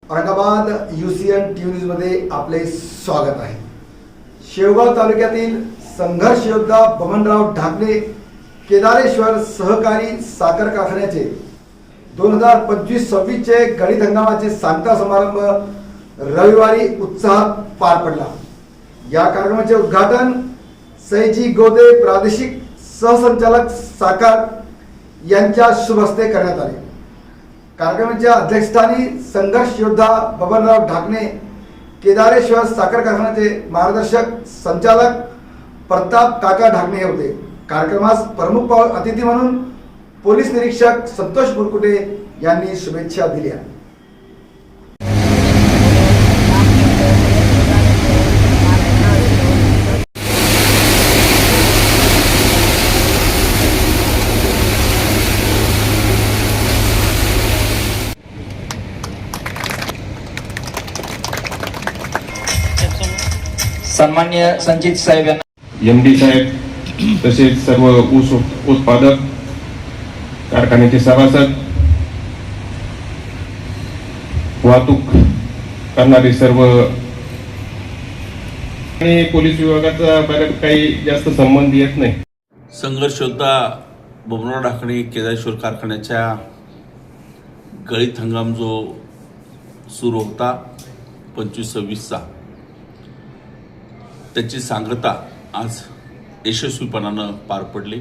Aurangabad UCN T न्यूजमध्ये आपले स्वागत आहे। शेवगाव तालुक्यातील संघर्ष योद्धा बबनराव ढाकणे केदारेश्वर सहकारी साखर कारखान्याचे 2025-26 चे गणित हंगामाचे सांगता समारंभ रविवारी उत्साहात पार पडला। या कार्यक्रमाचे उद्घाटन सईजी गोदे प्रादेशिक सहसंचालक साखर यांच्या शुभ हस्ते करण्यात आले। कार्यक्रमाच्या अध्यक्षस्थानी संघर्ष योद्धा बबनराव ढाकणे केदारेश्वर साखर कारखान्याचे मार्गदर्शक संचालक प्रताप काका ढाकणे होते। कार्यक्रमास प्रमुख अतिथी म्हणून पोलीस निरीक्षक संतोष बुरकुटे यांनी शुभेच्छा दिल्या। सन्मान्य संचित साहेब यांना MD साहेब तसेच सर्व ऊस उत्पादक कारखान्याचे सभासद, वाहतूक करणारे सर्व आणि पोलीस विभागाचा बऱ्याच काही जास्त संबंध येत नाही। संघर्ष योद्धा बबनराव ढाकणे केदारेश्वर कारखान्याच्या गळीत हंगाम जो सुरू होता 25-26चा, त्याची सांगता आज यशस्वीपणानं पार पडली।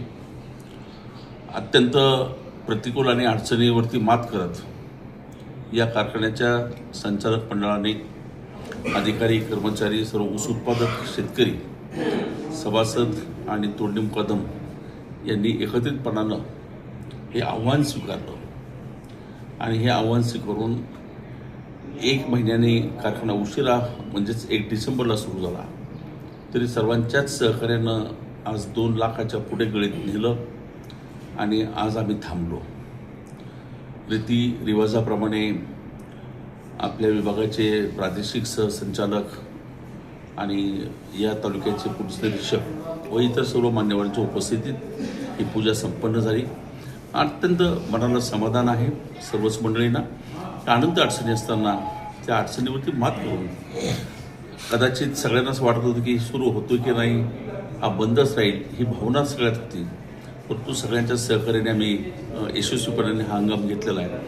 अत्यंत प्रतिकूल आणि अडचणीवरती मात करत या कारखान्याच्या संचालक मंडळाने, अधिकारी, कर्मचारी, सर्व ऊस उत्पादक, शेतकरी, सभासद आणि तोंडी मुकादम यांनी एकत्रितपणानं हे आव्हान स्वीकारलं आणि हे आव्हान स्वीकारून 1 महिन्याने कारखाना उशिरा म्हणजेच 1 डिसेंबरला सुरू झाला, तरी सर्वांच्याच सहकार्यानं आज 2 लाखाच्या पुढे गळीत नेलं आणि आज आम्ही थांबलो। रीती रिवाजाप्रमाणे आपल्या विभागाचे प्रादेशिक सहसंचालक आणि या तालुक्याचे पोलीस निरीक्षक व इतर सर्व मान्यवरांच्या उपस्थितीत ही पूजा संपन्न झाली। अत्यंत मनाला समाधान आहे सर्वच मंडळींना। आनंद अडचणी असताना त्या अडचणीवरती मात करून, कदाचित सगळ्यांनाच वाटत होतं की सुरू होतो की नाही, हा बंदच राहील, ही भावना सगळ्यात होती, परंतु सगळ्यांच्या सहकार्याने आम्ही यशस्वीपणाने हा हंगाम घेतलेला आहे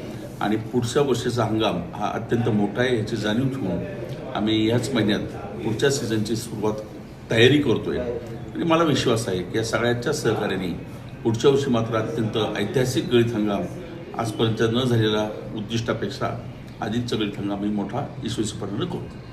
आणि पुढच्या वर्षाचा हंगाम हा अत्यंत मोठा आहे याची जाणीव ठेवून आम्ही याच महिन्यात पुढच्या सीझनची सुरुवात तयारी करतोय आणि मला विश्वास आहे की या सगळ्यांच्या सहकार्याने पुढच्या वर्षी मात्र अत्यंत ऐतिहासिक गळीत हंगाम आजपर्यंत न झालेला उद्दिष्टापेक्षा अधिकचा गळीत हंगाम ही मोठा यशस्वीपणाने करू।